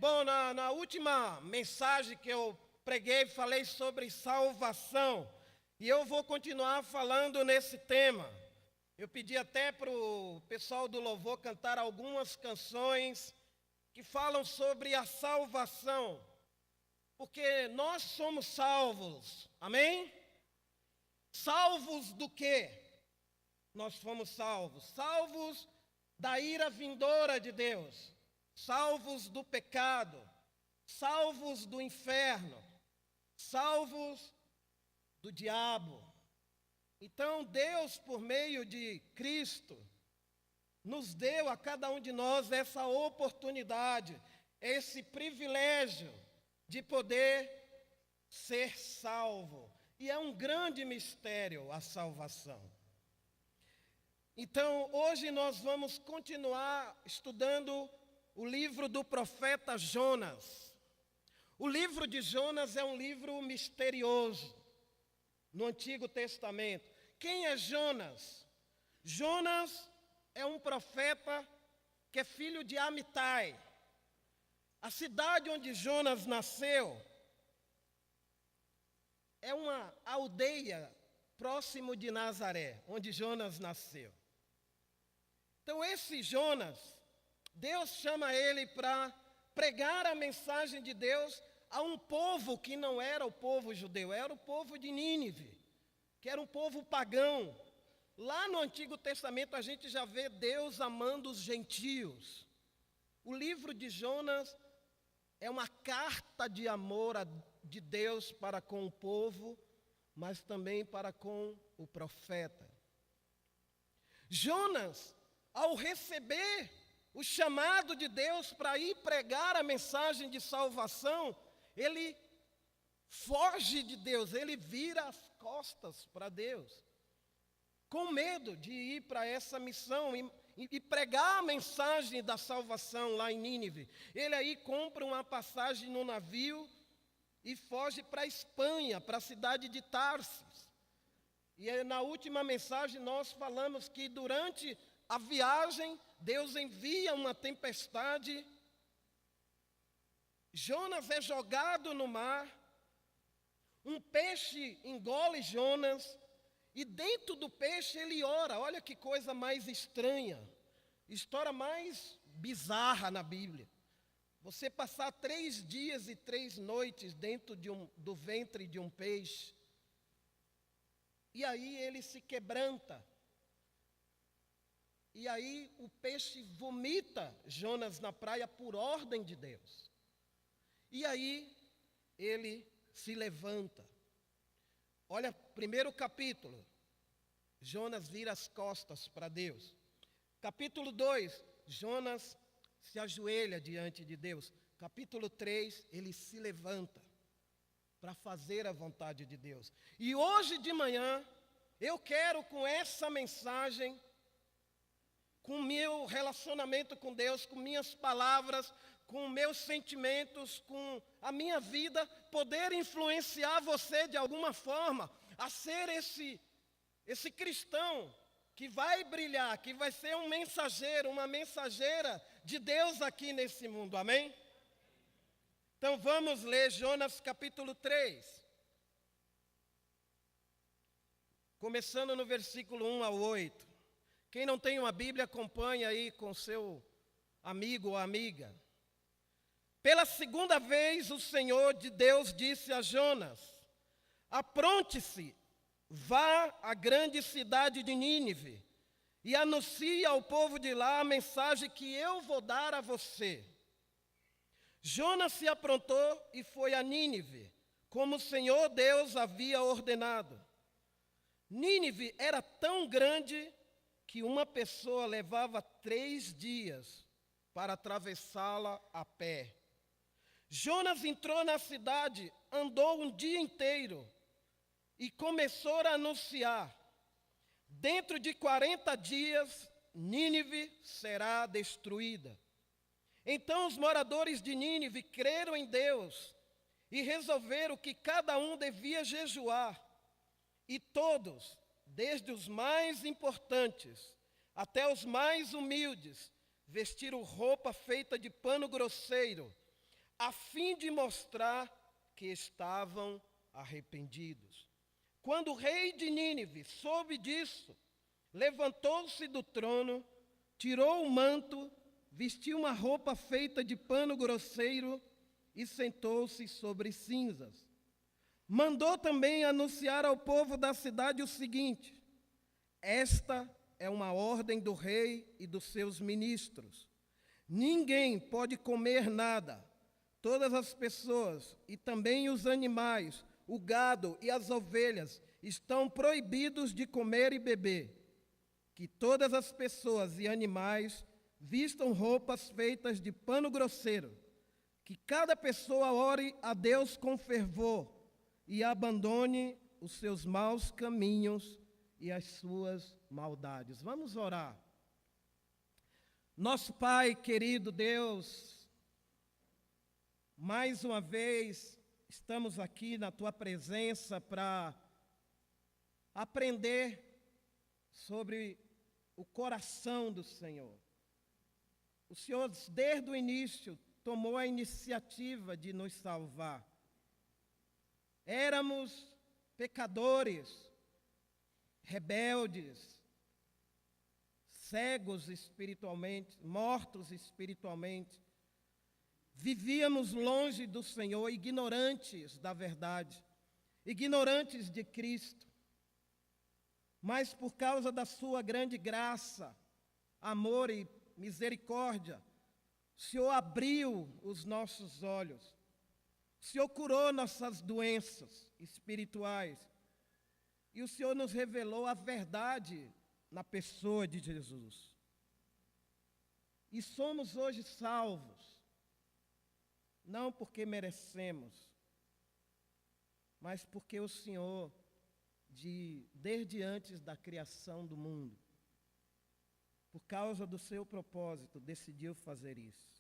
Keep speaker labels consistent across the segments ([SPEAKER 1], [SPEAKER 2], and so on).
[SPEAKER 1] Bom, na última mensagem que eu preguei, falei sobre salvação. E eu vou continuar falando nesse tema. Eu pedi até para o pessoal do louvor cantar algumas canções que falam sobre a salvação. Porque nós somos salvos, amém? Salvos do quê? Nós fomos salvos. Salvos da ira vindoura de Deus. Salvos do pecado. Salvos do inferno. Salvos do diabo. Então Deus, por meio de Cristo, nos deu a cada um de nós essa oportunidade, esse privilégio de poder ser salvo. E é um grande mistério a salvação. Então, hoje nós vamos continuar estudando o livro do profeta Jonas. O livro de Jonas é um livro misterioso no Antigo Testamento. Quem é Jonas? Jonas é um profeta que é filho de Amitai. A cidade onde Jonas nasceu é uma aldeia próximo de Nazaré, onde Jonas nasceu. Então esse Jonas, Deus chama ele para pregar a mensagem de Deus a um povo que não era o povo judeu, era o povo de Nínive, que era um povo pagão. Lá no Antigo Testamento a gente já vê Deus amando os gentios. O livro de Jonas é uma carta de amor de Deus para com o povo, mas também para com o profeta. Jonas, ao receber o chamado de Deus para ir pregar a mensagem de salvação, ele foge de Deus, ele vira as costas para Deus, com medo de ir para essa missão e pregar a mensagem da salvação lá em Nínive. Ele aí compra uma passagem no navio e foge para a Espanha, para a cidade de Tarsis. E na última mensagem nós falamos que durante a viagem, Deus envia uma tempestade. Jonas é jogado no mar. Um peixe engole Jonas. E dentro do peixe ele ora. Olha que coisa mais estranha. História mais bizarra na Bíblia. Você passar 3 dias e 3 noites dentro do ventre de um peixe. E aí ele se quebranta. E aí o peixe vomita Jonas na praia por ordem de Deus. E aí ele se levanta. Olha, primeiro capítulo, Jonas vira as costas para Deus. Capítulo 2, Jonas se ajoelha diante de Deus. Capítulo 3, ele se levanta para fazer a vontade de Deus. E hoje de manhã, eu quero com essa mensagem, com o meu relacionamento com Deus, com minhas palavras, com meus sentimentos, com a minha vida, poder influenciar você de alguma forma a ser esse cristão que vai brilhar, que vai ser um mensageiro, uma mensageira de Deus aqui nesse mundo, amém? Então vamos ler Jonas capítulo 3. Começando no versículo 1 ao 8. Quem não tem uma Bíblia, acompanha aí com seu amigo ou amiga. Pela segunda vez o Senhor de Deus disse a Jonas: apronte-se, vá à grande cidade de Nínive e anuncie ao povo de lá a mensagem que eu vou dar a você. Jonas se aprontou e foi a Nínive, como o Senhor Deus havia ordenado. Nínive era tão grande que uma pessoa levava 3 dias para atravessá-la a pé. Jonas entrou na cidade, andou um dia inteiro e começou a anunciar: dentro de 40 dias, Nínive será destruída. Então os moradores de Nínive creram em Deus e resolveram que cada um devia jejuar. E todos, desde os mais importantes até os mais humildes, vestiram roupa feita de pano grosseiro, a fim de mostrar que estavam arrependidos. Quando o rei de Nínive soube disso, levantou-se do trono, tirou o manto, vestiu uma roupa feita de pano grosseiro e sentou-se sobre cinzas. Mandou também anunciar ao povo da cidade o seguinte: esta é uma ordem do rei e dos seus ministros. Ninguém pode comer nada. Todas as pessoas e também os animais, o gado e as ovelhas estão proibidos de comer e beber. Que todas as pessoas e animais vistam roupas feitas de pano grosseiro. Que cada pessoa ore a Deus com fervor e abandone os seus maus caminhos e as suas maldades. Vamos orar. Nosso Pai querido Deus, mais uma vez estamos aqui na Tua presença para aprender sobre o coração do Senhor. O Senhor, desde o início, tomou a iniciativa de nos salvar. Éramos pecadores, rebeldes, cegos espiritualmente, mortos espiritualmente. Vivíamos longe do Senhor, ignorantes da verdade, ignorantes de Cristo. Mas por causa da sua grande graça, amor e misericórdia, o Senhor abriu os nossos olhos. O Senhor curou nossas doenças espirituais. E o Senhor nos revelou a verdade na pessoa de Jesus. E somos hoje salvos, não porque merecemos, mas porque o Senhor, desde antes da criação do mundo, por causa do seu propósito, decidiu fazer isso.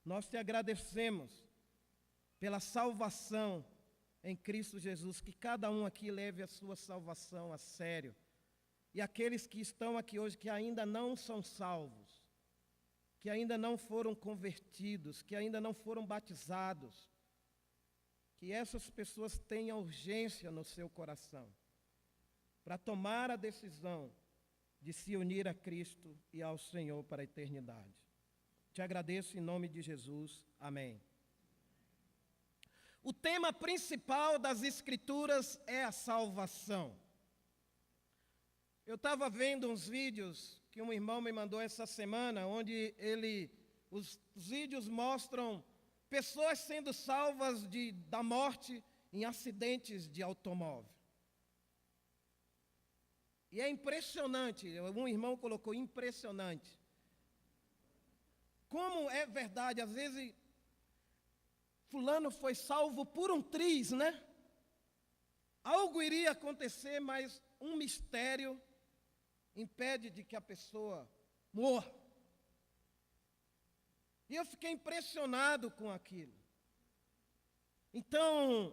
[SPEAKER 1] Nós te agradecemos pela salvação em Cristo Jesus, que cada um aqui leve a sua salvação a sério. E aqueles que estão aqui hoje que ainda não são salvos, que ainda não foram convertidos, que ainda não foram batizados, que essas pessoas tenham urgência no seu coração para tomar a decisão de se unir a Cristo e ao Senhor para a eternidade. Te agradeço em nome de Jesus. Amém. O tema principal das Escrituras é a salvação. Eu estava vendo uns vídeos que um irmão me mandou essa semana, onde os vídeos mostram pessoas sendo salvas da morte em acidentes de automóvel. E é impressionante, um irmão colocou impressionante. Como é verdade, às vezes, fulano foi salvo por um triz, né? Algo iria acontecer, mas um mistério impede de que a pessoa morra. E eu fiquei impressionado com aquilo. Então,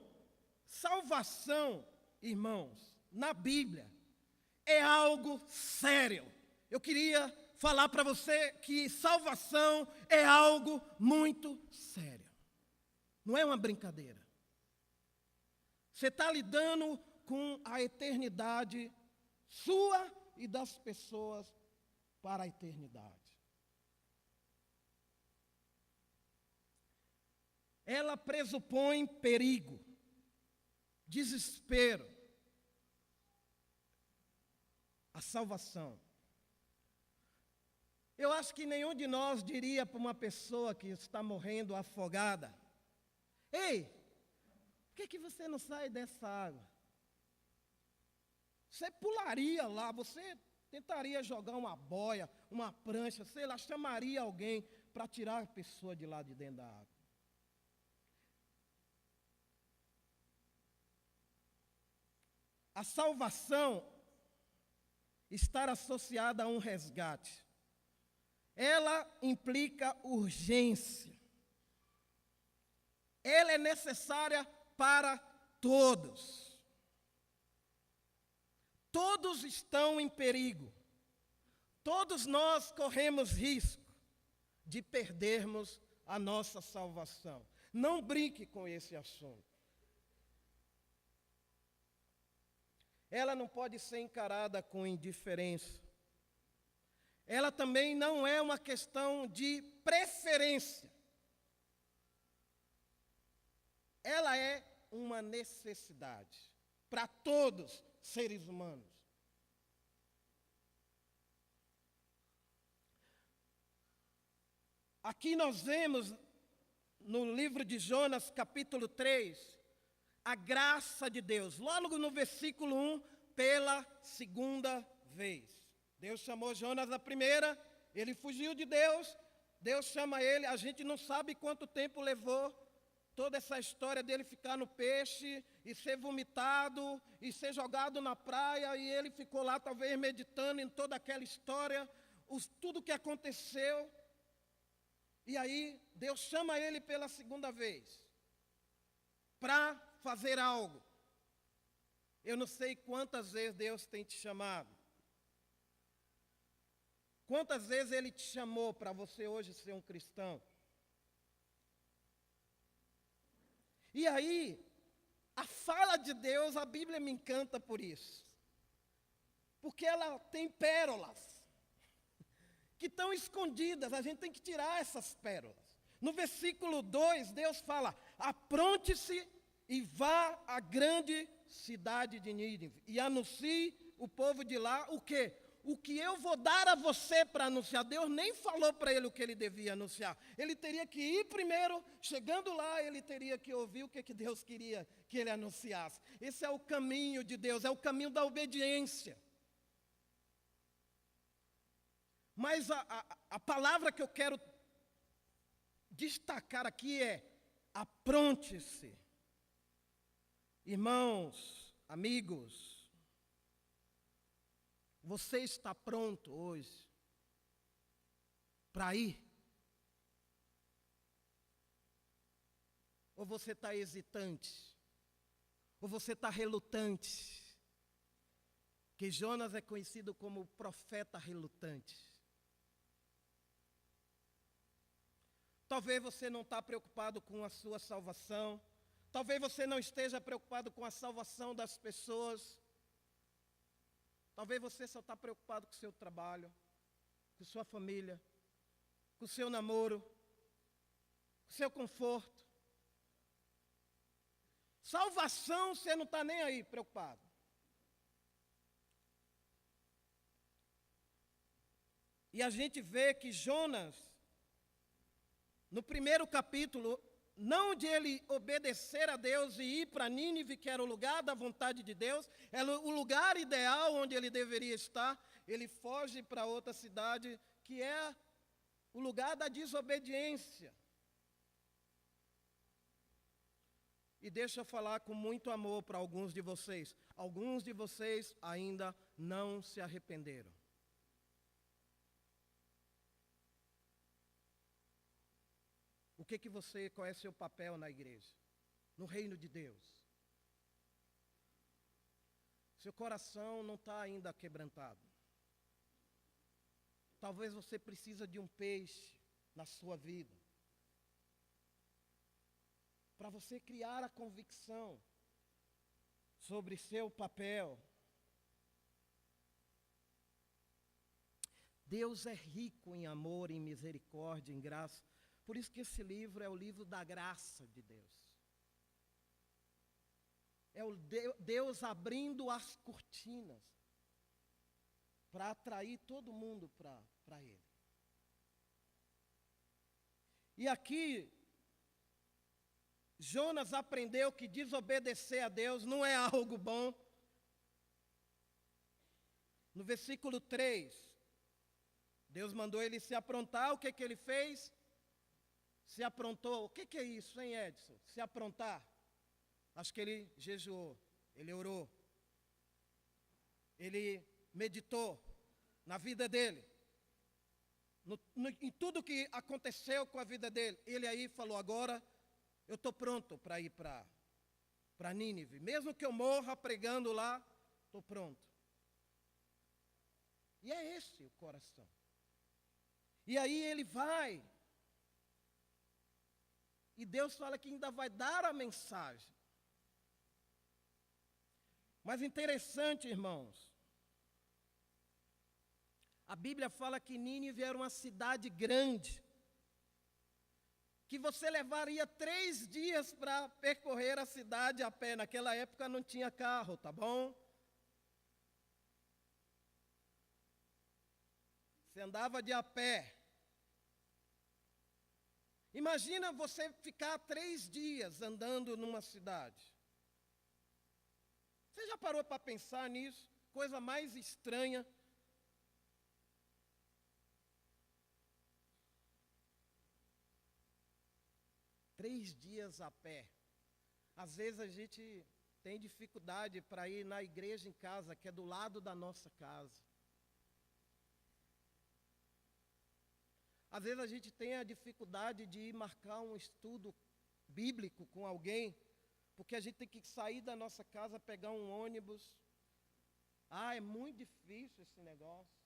[SPEAKER 1] salvação, irmãos, na Bíblia, é algo sério. Eu queria falar para você que salvação é algo muito sério. Não é uma brincadeira. Você está lidando com a eternidade sua e das pessoas para a eternidade. Ela pressupõe perigo, desespero, a salvação. Eu acho que nenhum de nós diria para uma pessoa que está morrendo afogada: ei, por que você não sai dessa água? Você pularia lá, você tentaria jogar uma boia, uma prancha, sei lá, chamaria alguém para tirar a pessoa de lá de dentro da água. A salvação está associada a um resgate. Ela implica urgência. Ela é necessária para todos. Todos estão em perigo. Todos nós corremos risco de perdermos a nossa salvação. Não brinque com esse assunto. Ela não pode ser encarada com indiferença. Ela também não é uma questão de preferência. Ela é uma necessidade para todos seres humanos. Aqui nós vemos no livro de Jonas, capítulo 3, a graça de Deus. Logo no versículo 1, pela segunda vez. Deus chamou Jonas a primeira, ele fugiu de Deus, Deus chama ele, a gente não sabe quanto tempo levou toda essa história dele ficar no peixe e ser vomitado e ser jogado na praia, e ele ficou lá talvez meditando em toda aquela história, tudo que aconteceu. E aí Deus chama ele pela segunda vez para fazer algo. Eu não sei quantas vezes Deus tem te chamado. Quantas vezes Ele te chamou para você hoje ser um cristão? E aí, a fala de Deus, a Bíblia me encanta por isso. Porque ela tem pérolas que estão escondidas, a gente tem que tirar essas pérolas. No versículo 2, Deus fala: apronte-se e vá à grande cidade de Nínive e anuncie o povo de lá o quê? O que eu vou dar a você para anunciar. Deus nem falou para ele o que ele devia anunciar. Ele teria que ir primeiro, chegando lá, ele teria que ouvir o que Deus queria que ele anunciasse. Esse é o caminho de Deus, é o caminho da obediência. Mas a palavra que eu quero destacar aqui é: apronte-se. Irmãos, amigos, você está pronto hoje para ir? Ou você está hesitante? Ou você está relutante? Que Jonas é conhecido como o profeta relutante. Talvez você não está preocupado com a sua salvação. Talvez você não esteja preocupado com a salvação das pessoas. Talvez você só está preocupado com o seu trabalho, com sua família, com o seu namoro, com o seu conforto. Salvação, você não está nem aí preocupado. E a gente vê que Jonas, no primeiro capítulo, não de ele obedecer a Deus e ir para Nínive, que era o lugar da vontade de Deus, era o lugar ideal onde ele deveria estar, ele foge para outra cidade, que é o lugar da desobediência. E deixa eu falar com muito amor para alguns de vocês. Alguns de vocês ainda não se arrependeram. Qual é seu papel na igreja, no reino de Deus? Seu coração não está ainda quebrantado. Talvez você precise de um peixe na sua vida, para você criar a convicção sobre seu papel. Deus é rico em amor, em misericórdia, em graça. Por isso que esse livro é o livro da graça de Deus. É o Deus abrindo as cortinas para atrair todo mundo para Ele. E aqui, Jonas aprendeu que desobedecer a Deus não é algo bom. No versículo 3, Deus mandou ele se aprontar. O que ele fez? Se aprontou. O que é isso, hein, Edson? Se aprontar. Acho que ele jejuou, ele orou, ele meditou na vida dele, em tudo que aconteceu com a vida dele. Ele aí falou: agora eu estou pronto para ir para Nínive. Mesmo que eu morra pregando lá, estou pronto. E é esse o coração. E aí ele vai. E Deus fala que ainda vai dar a mensagem. Mas interessante, irmãos, a Bíblia fala que Nínive era uma cidade grande, que você levaria 3 dias para percorrer a cidade a pé. Naquela época não tinha carro, tá bom? Você andava de a pé. Imagina você ficar 3 dias andando numa cidade. Você já parou para pensar nisso? Coisa mais estranha. Três dias a pé. Às vezes a gente tem dificuldade para ir na igreja em casa, que é do lado da nossa casa. Às vezes a gente tem a dificuldade de ir marcar um estudo bíblico com alguém, porque a gente tem que sair da nossa casa, pegar um ônibus. É muito difícil esse negócio.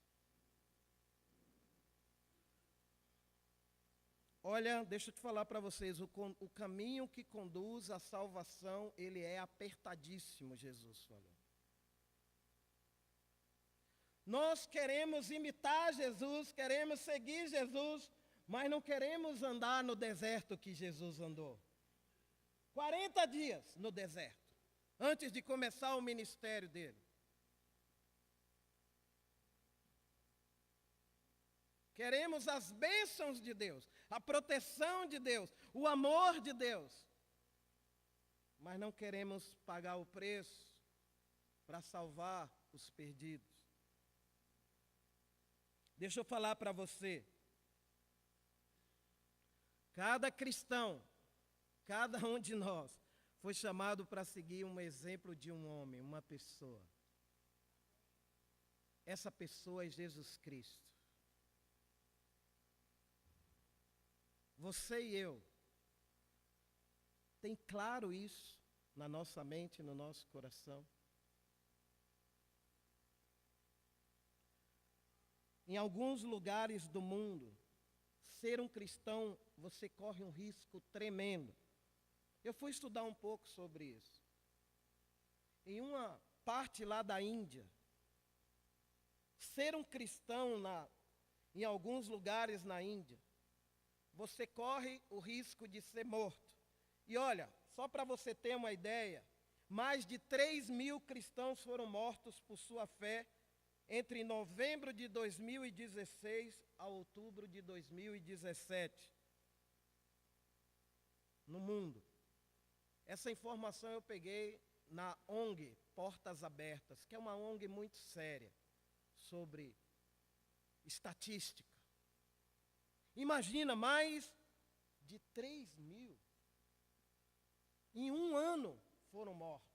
[SPEAKER 1] Olha, deixa eu te falar para vocês, o caminho que conduz à salvação, ele é apertadíssimo, Jesus falou. Nós queremos imitar Jesus, queremos seguir Jesus, mas não queremos andar no deserto que Jesus andou. 40 dias no deserto, antes de começar o ministério dele. Queremos as bênçãos de Deus, a proteção de Deus, o amor de Deus. Mas não queremos pagar o preço para salvar os perdidos. Deixa eu falar para você. Cada cristão, cada um de nós, foi chamado para seguir um exemplo de um homem, uma pessoa. Essa pessoa é Jesus Cristo. Você e eu, tem claro isso na nossa mente, no nosso coração? Em alguns lugares do mundo, ser um cristão, você corre um risco tremendo. Eu fui estudar um pouco sobre isso. Em uma parte lá da Índia, ser um cristão em alguns lugares na Índia, você corre o risco de ser morto. E olha, só para você ter uma ideia, mais de 3.000 cristãos foram mortos por sua fé entre novembro de 2016 a outubro de 2017. No mundo. Essa informação eu peguei na ONG Portas Abertas, que é uma ONG muito séria sobre estatística. Imagina, mais de 3.000 em um ano foram mortos.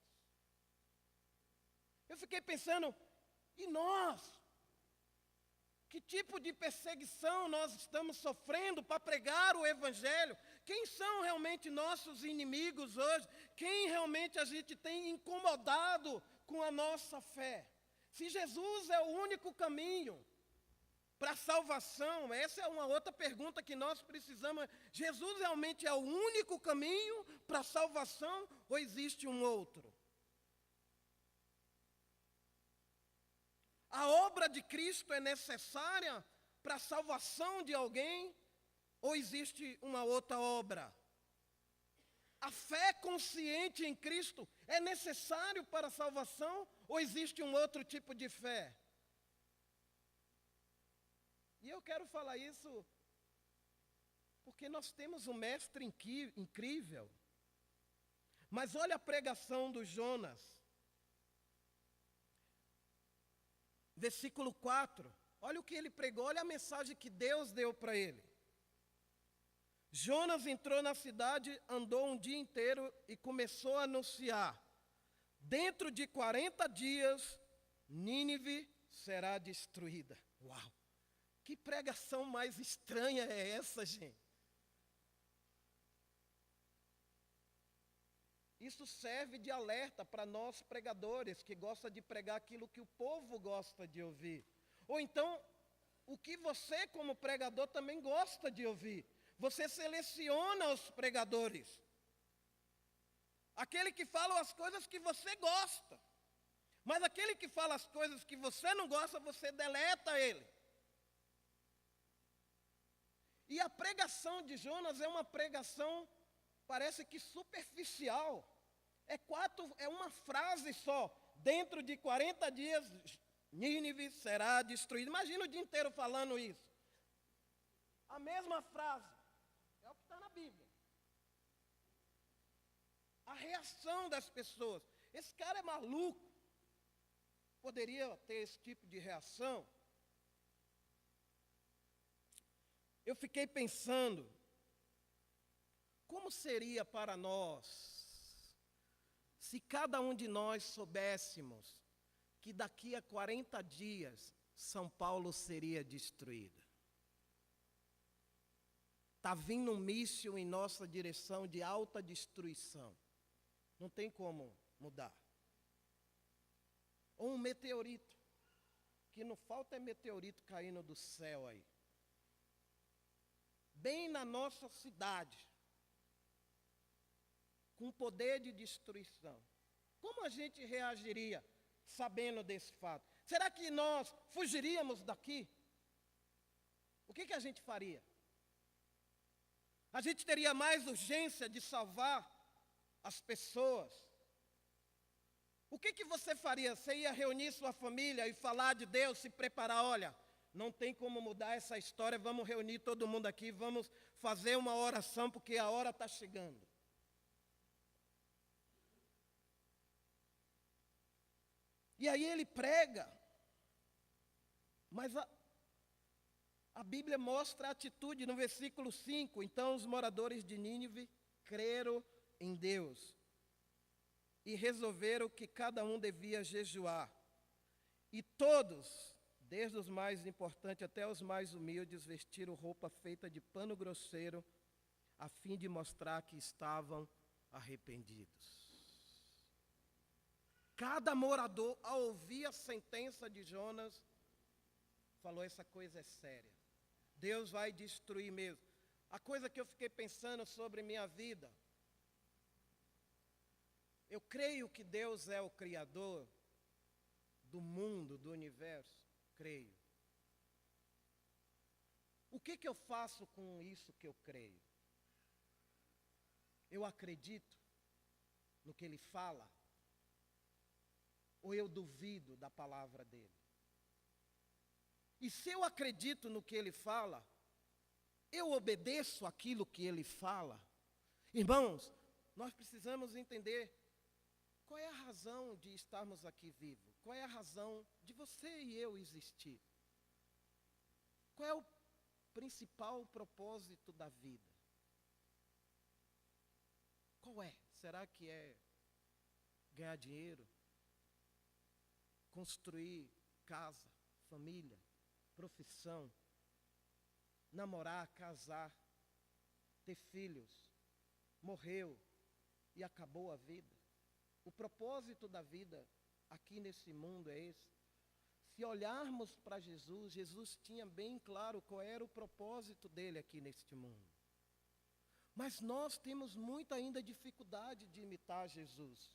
[SPEAKER 1] Eu fiquei pensando, e nós? Que tipo de perseguição nós estamos sofrendo para pregar o Evangelho? Quem são realmente nossos inimigos hoje? Quem realmente a gente tem incomodado com a nossa fé? Se Jesus é o único caminho para a salvação, essa é uma outra pergunta que nós precisamos. Jesus realmente é o único caminho para a salvação ou existe um outro? A obra de Cristo é necessária para a salvação de alguém ou existe uma outra obra? A fé consciente em Cristo é necessário para a salvação ou existe um outro tipo de fé? E eu quero falar isso porque nós temos um mestre incrível. Mas olha a pregação do Jonas. Versículo 4. Olha o que ele pregou, olha a mensagem que Deus deu para ele. Jonas entrou na cidade, andou um dia inteiro e começou a anunciar: dentro de 40 dias, Nínive será destruída. Uau! Que pregação mais estranha é essa, gente? Isso serve de alerta para nós pregadores que gostam de pregar aquilo que o povo gosta de ouvir. Ou então, o que você como pregador também gosta de ouvir. Você seleciona os pregadores. Aquele que fala as coisas que você gosta. Mas aquele que fala as coisas que você não gosta, você deleta ele. E a pregação de Jonas é uma pregação, parece que superficial. É uma frase só. Dentro de 40 dias, Nínive será destruída. Imagina o dia inteiro falando isso. A mesma frase. É o que está na Bíblia. A reação das pessoas. Esse cara é maluco. Poderia ter esse tipo de reação. Eu fiquei pensando, como seria para nós se cada um de nós soubéssemos que daqui a 40 dias São Paulo seria destruída? Está vindo um míssil em nossa direção de alta destruição. Não tem como mudar. Ou um meteorito, que não falta é meteorito caindo do céu aí. Bem na nossa cidade, com poder de destruição. Como a gente reagiria sabendo desse fato? Será que nós fugiríamos daqui? O que a gente faria? A gente teria mais urgência de salvar as pessoas? O que você faria? Você ia reunir sua família e falar de Deus, se preparar, olha, não tem como mudar essa história, vamos reunir todo mundo aqui, vamos fazer uma oração, porque a hora está chegando. E aí ele prega, mas a Bíblia mostra a atitude no versículo 5. Então os moradores de Nínive creram em Deus e resolveram que cada um devia jejuar. E todos, desde os mais importantes até os mais humildes, vestiram roupa feita de pano grosseiro, a fim de mostrar que estavam arrependidos. Cada morador, ao ouvir a sentença de Jonas, falou: essa coisa é séria. Deus vai destruir mesmo. A coisa que eu fiquei pensando sobre minha vida, eu creio que Deus é o Criador do mundo, do universo. Creio. O que eu faço com isso que eu creio? Eu acredito no que Ele fala? Ou eu duvido da palavra dEle? E se eu acredito no que Ele fala, eu obedeço aquilo que Ele fala? Irmãos, nós precisamos entender qual é a razão de estarmos aqui vivos? Qual é a razão de você e eu existir? Qual é o principal propósito da vida? Qual é? Será que é ganhar dinheiro? Construir casa, família, profissão? Namorar, casar, ter filhos? Morreu e acabou a vida? O propósito da vida aqui nesse mundo é esse. Se olharmos para Jesus, Jesus tinha bem claro qual era o propósito dele aqui neste mundo. Mas nós temos muita ainda dificuldade de imitar Jesus.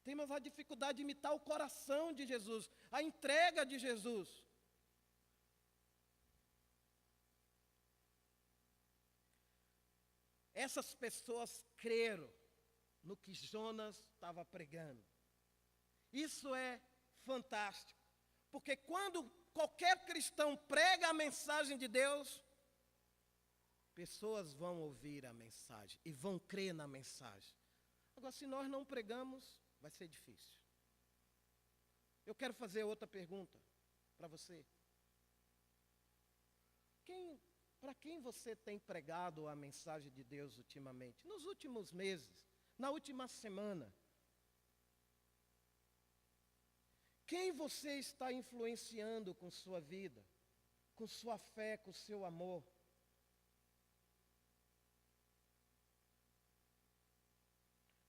[SPEAKER 1] Temos a dificuldade de imitar o coração de Jesus, a entrega de Jesus. Essas pessoas creram no que Jonas estava pregando. Isso é fantástico, porque quando qualquer cristão prega a mensagem de Deus, pessoas vão ouvir a mensagem e vão crer na mensagem. Agora, se nós não pregamos, vai ser difícil. Eu quero fazer outra pergunta para você. Para quem você tem pregado a mensagem de Deus ultimamente? Nos últimos meses? Na última semana? Quem você está influenciando com sua vida, com sua fé, com seu amor?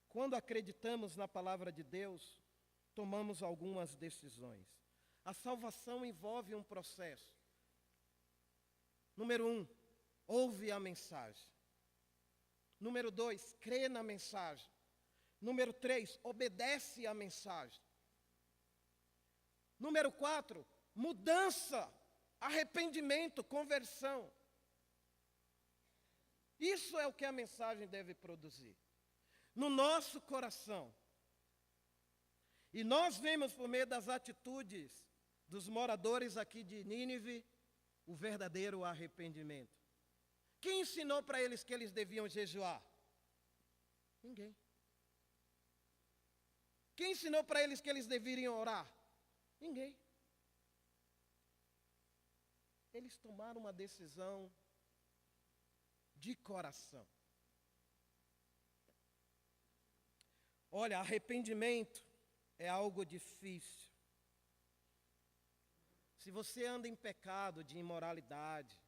[SPEAKER 1] Quando acreditamos na palavra de Deus, tomamos algumas decisões. A salvação envolve um processo. Número 1, ouve a mensagem. Número 2, crê na mensagem. Número 3, obedece à mensagem. Número 4, mudança, arrependimento, conversão. Isso é o que a mensagem deve produzir no nosso coração. E nós vemos por meio das atitudes dos moradores aqui de Nínive o verdadeiro arrependimento. Quem ensinou para eles que eles deviam jejuar? Ninguém. Quem ensinou para eles que eles deveriam orar? Ninguém. Eles tomaram uma decisão de coração. Olha, arrependimento é algo difícil. Se você anda em pecado de imoralidade,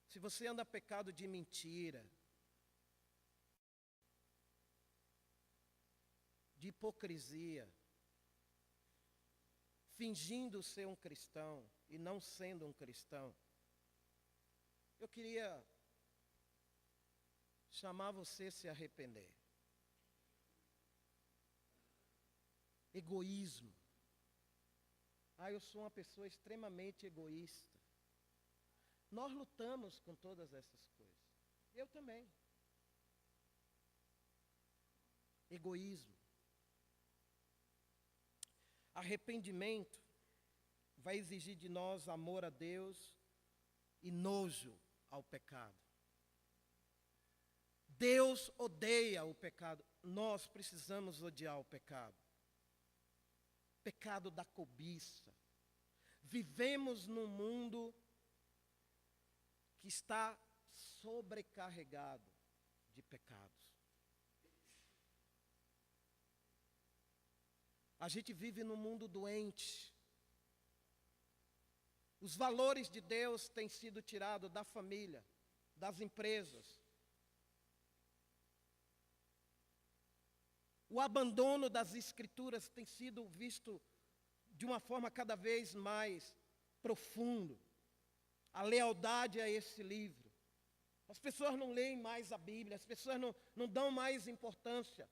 [SPEAKER 1] se você anda em pecado de mentira, de hipocrisia, fingindo ser um cristão e não sendo um cristão, eu queria chamar você a se arrepender. Egoísmo. Eu sou uma pessoa extremamente egoísta. Nós lutamos com todas essas coisas. Eu também. Egoísmo. Arrependimento vai exigir de nós amor a Deus e nojo ao pecado. Deus odeia o pecado. Nós precisamos odiar o pecado. Pecado da cobiça. Vivemos num mundo que está sobrecarregado de pecados. A gente vive num mundo doente. Os valores de Deus têm sido tirados da família, das empresas. O abandono das escrituras tem sido visto de uma forma cada vez mais profunda. A lealdade a esse livro. As pessoas não leem mais a Bíblia, as pessoas não dão mais importância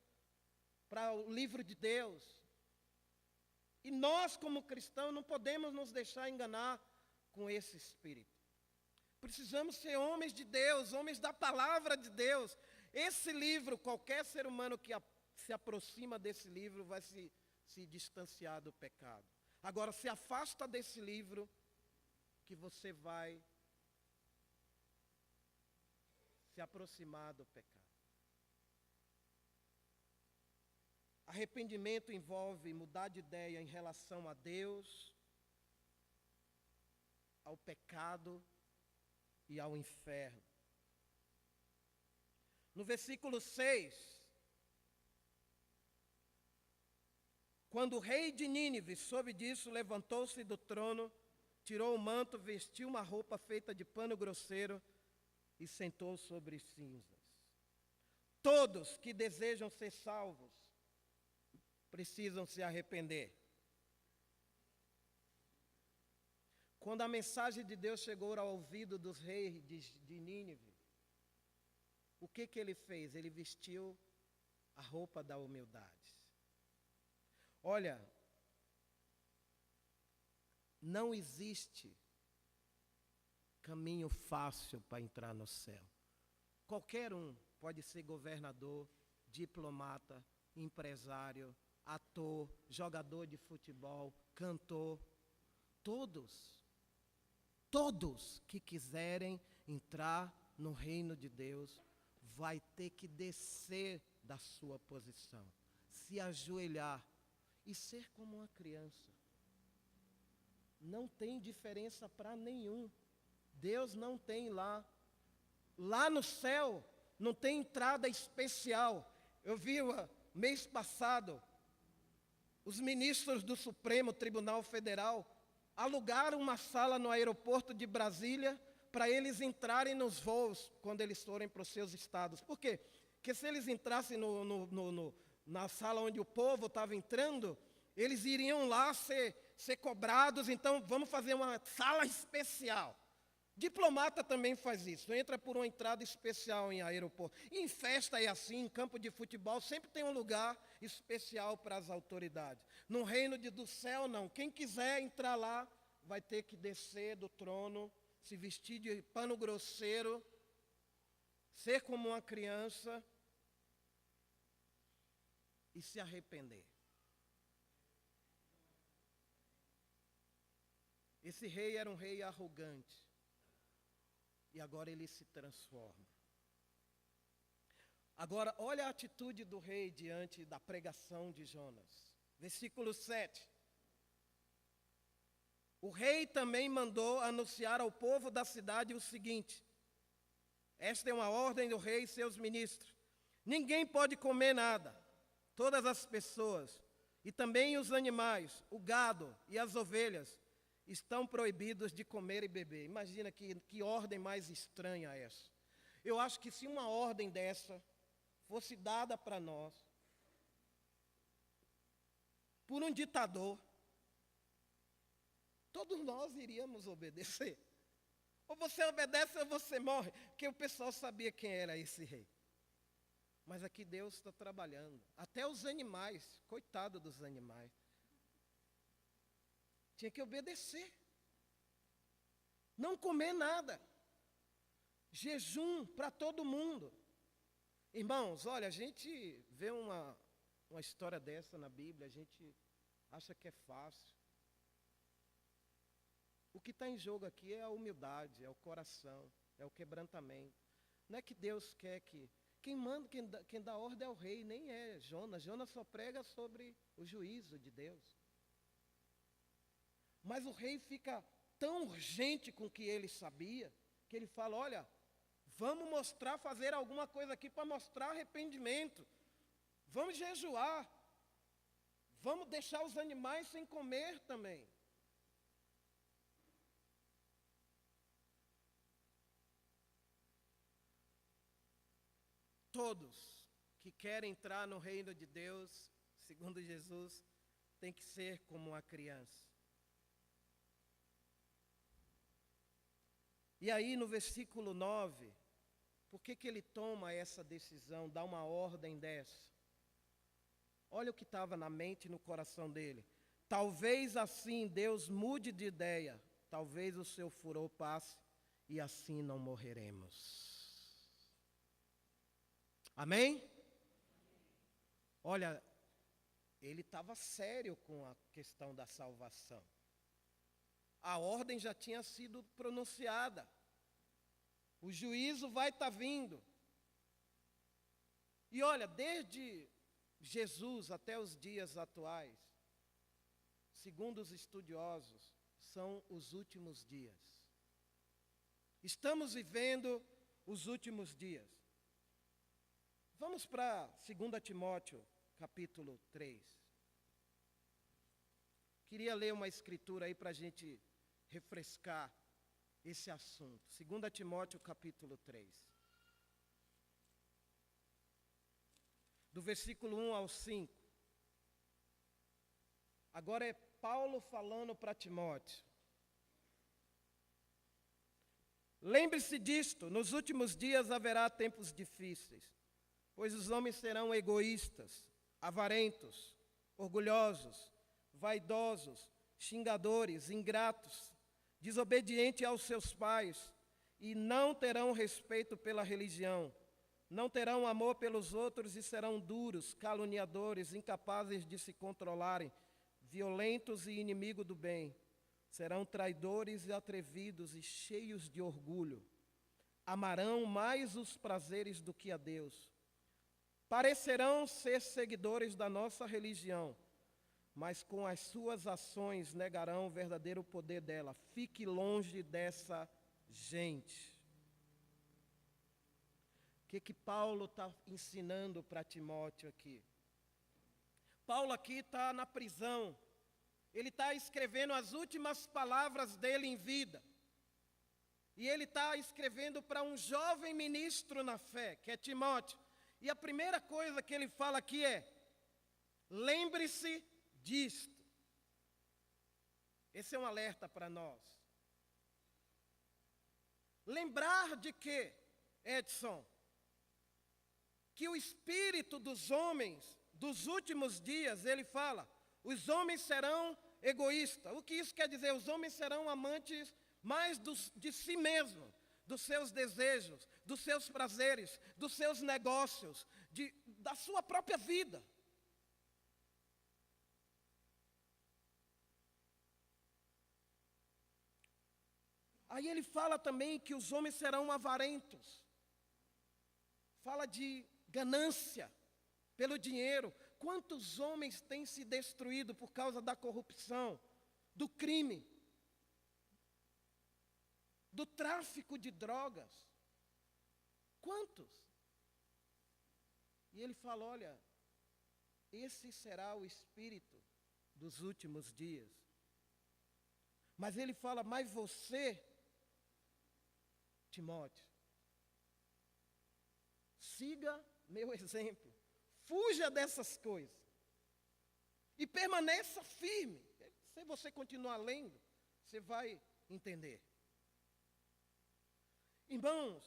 [SPEAKER 1] para o livro de Deus. E nós, como cristãos, não podemos nos deixar enganar com esse espírito. Precisamos ser homens de Deus, homens da palavra de Deus. Esse livro, qualquer ser humano que se aproxima desse livro vai se distanciar do pecado. Agora, se afasta desse livro que você vai se aproximar do pecado. Arrependimento envolve mudar de ideia em relação a Deus, ao pecado e ao inferno. No versículo 6, quando o rei de Nínive soube disso, levantou-se do trono, tirou o manto, vestiu uma roupa feita de pano grosseiro e sentou sobre cinzas. Todos que desejam ser salvos precisam se arrepender. Quando a mensagem de Deus chegou ao ouvido dos reis de Nínive, o que ele fez? Ele vestiu a roupa da humildade. Olha, não existe caminho fácil para entrar no céu. Qualquer um pode ser governador, diplomata, empresário, ator, jogador de futebol, cantor. Todos que quiserem entrar no reino de Deus, vai ter que descer da sua posição, se ajoelhar e ser como uma criança. Não tem diferença para nenhum. Deus não tem lá no céu, não tem entrada especial. Eu vi mês passado, os ministros do Supremo Tribunal Federal alugaram uma sala no aeroporto de Brasília para eles entrarem nos voos quando eles forem para os seus estados. Por quê? Porque se eles entrassem na sala onde o povo estava entrando, eles iriam lá ser cobrados, então vamos fazer uma sala especial. Diplomata também faz isso, entra por uma entrada especial em aeroporto. Em festa é assim, em campo de futebol, sempre tem um lugar especial para as autoridades. No reino do céu, não. Quem quiser entrar lá, vai ter que descer do trono, se vestir de pano grosseiro, ser como uma criança e se arrepender. Esse rei era um rei arrogante. E agora ele se transforma. Agora, olha a atitude do rei diante da pregação de Jonas. Versículo 7. O rei também mandou anunciar ao povo da cidade o seguinte: esta é uma ordem do rei e seus ministros. Ninguém pode comer nada. Todas as pessoas, e também os animais, o gado e as ovelhas, estão proibidos de comer e beber. Imagina que ordem mais estranha essa. Eu acho que se uma ordem dessa fosse dada para nós, por um ditador, todos nós iríamos obedecer. Ou você obedece ou você morre, porque o pessoal sabia quem era esse rei. Mas aqui Deus está trabalhando. Até os animais, coitado dos animais, tinha que obedecer. Não comer nada. Jejum para todo mundo. Irmãos, olha, a gente vê uma história dessa na Bíblia, a gente acha que é fácil. O que está em jogo aqui é a humildade, é o coração, é o quebrantamento. Não é que Deus quer que... Quem manda, quem dá ordem é o rei, nem é Jonas. Jonas só prega sobre o juízo de Deus. Mas o rei fica tão urgente com o que ele sabia, que ele fala, olha, vamos mostrar, fazer alguma coisa aqui para mostrar arrependimento. Vamos jejuar. Vamos deixar os animais sem comer também. Todos que querem entrar no reino de Deus, segundo Jesus, tem que ser como uma criança. E aí no versículo 9, por que ele toma essa decisão, dá uma ordem dessa? Olha o que estava na mente e no coração dele. Talvez assim Deus mude de ideia, talvez o seu furor passe e assim não morreremos. Amém? Olha, ele estava sério com a questão da salvação. A ordem já tinha sido pronunciada. O juízo vai estar vindo. E olha, desde Jesus até os dias atuais, segundo os estudiosos, são os últimos dias. Estamos vivendo os últimos dias. Vamos para 2 Timóteo, capítulo 3. Queria ler uma escritura aí para a gente refrescar esse assunto. 2 Timóteo, capítulo 3. Do versículo 1 ao 5. Agora é Paulo falando para Timóteo. Lembre-se disto, nos últimos dias haverá tempos difíceis. Pois os homens serão egoístas, avarentos, orgulhosos, vaidosos, xingadores, ingratos, desobedientes aos seus pais, e não terão respeito pela religião, não terão amor pelos outros e serão duros, caluniadores, incapazes de se controlarem, violentos e inimigos do bem. Serão traidores e atrevidos e cheios de orgulho. Amarão mais os prazeres do que a Deus. Parecerão ser seguidores da nossa religião, mas com as suas ações negarão o verdadeiro poder dela. Fique longe dessa gente. O que Paulo está ensinando para Timóteo aqui? Paulo aqui está na prisão. Ele está escrevendo as últimas palavras dele em vida. E ele está escrevendo para um jovem ministro na fé, que é Timóteo. E a primeira coisa que ele fala aqui é: lembre-se disto. Esse é um alerta para nós. Lembrar de quê, Edson? Que o espírito dos homens dos últimos dias, ele fala, os homens serão egoístas. O que isso quer dizer? Os homens serão amantes mais de si mesmos, dos seus desejos, dos seus prazeres, dos seus negócios, da sua própria vida. Aí ele fala também que os homens serão avarentos. Fala de ganância pelo dinheiro. Quantos homens têm se destruído por causa da corrupção, do crime, do tráfico de drogas? Quantos? E ele fala, olha, esse será o espírito dos últimos dias. Mas ele fala, mas você, Timóteo, siga meu exemplo, fuja dessas coisas e permaneça firme. Se você continuar lendo, você vai entender. Irmãos,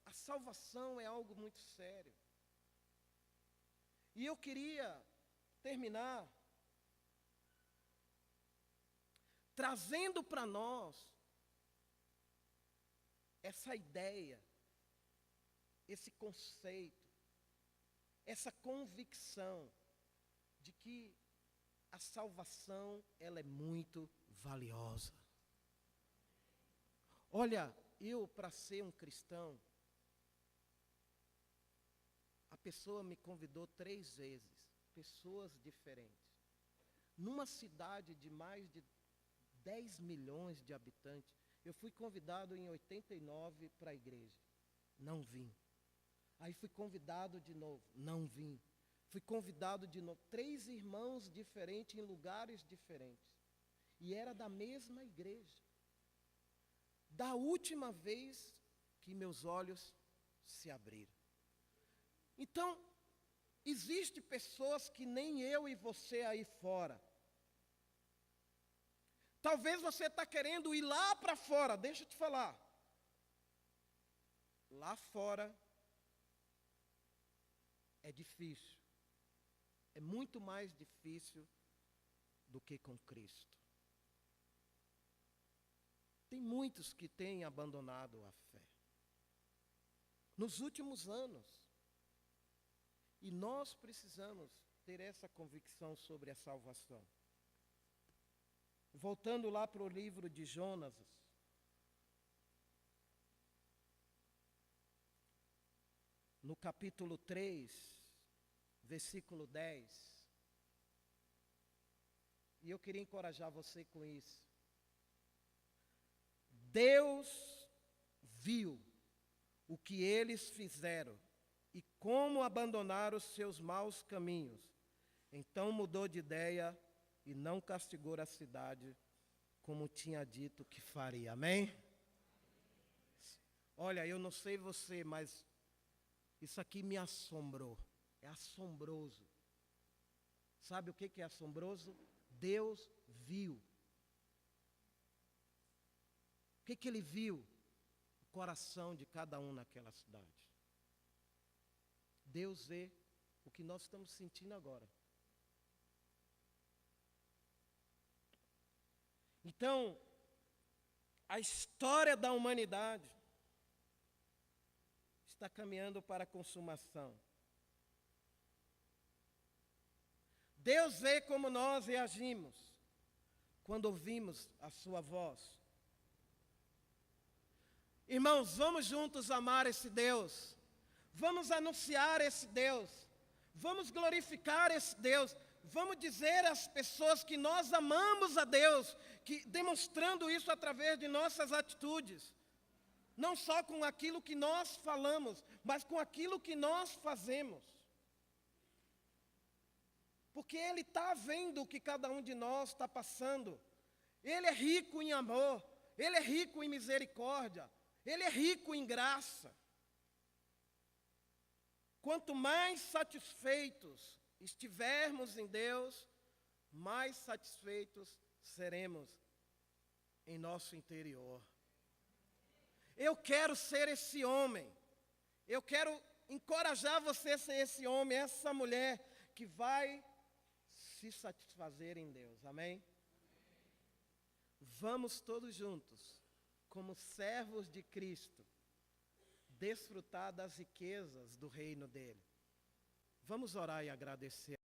[SPEAKER 1] a salvação é algo muito sério. E eu queria terminar trazendo para nós essa ideia, esse conceito, essa convicção de que a salvação, ela é muito valiosa. Olha, eu, para ser um cristão, a pessoa me convidou 3 vezes, pessoas diferentes. Numa cidade de mais de 10 milhões de habitantes, eu fui convidado em 89 para a igreja, não vim. Aí fui convidado de novo, não vim. Fui convidado de novo, 3 irmãos diferentes em lugares diferentes. E era da mesma igreja. Da última vez que meus olhos se abriram. Então, existem pessoas que nem eu e você aí fora. Talvez você está querendo ir lá para fora, deixa eu te falar. Lá fora é difícil. É muito mais difícil do que com Cristo. Tem muitos que têm abandonado a fé. Nos últimos anos. E nós precisamos ter essa convicção sobre a salvação. Voltando lá para o livro de Jonas, no capítulo 3, versículo 10. E eu queria encorajar você com isso. Deus viu o que eles fizeram e como abandonaram os seus maus caminhos. Então mudou de ideia e não castigou a cidade como tinha dito que faria. Amém? Olha, eu não sei você, mas isso aqui me assombrou. É assombroso. Sabe o que é assombroso? Deus viu. O que ele viu? O coração de cada um naquela cidade. Deus vê o que nós estamos sentindo agora. Então, a história da humanidade está caminhando para a consumação. Deus vê como nós reagimos quando ouvimos a sua voz. Irmãos, vamos juntos amar esse Deus. Vamos anunciar esse Deus. Vamos glorificar esse Deus. Vamos dizer às pessoas que nós amamos a Deus, que demonstrando isso através de nossas atitudes. Não só com aquilo que nós falamos, mas com aquilo que nós fazemos. Porque Ele está vendo o que cada um de nós está passando. Ele é rico em amor, Ele é rico em misericórdia, Ele é rico em graça. Quanto mais satisfeitos estivermos em Deus, mais satisfeitos seremos em nosso interior. Eu quero ser esse homem. Eu quero encorajar você a ser esse homem, essa mulher que vai se satisfazer em Deus. Amém? Vamos todos juntos, como servos de Cristo, desfrutar das riquezas do reino dele. Vamos orar e agradecer.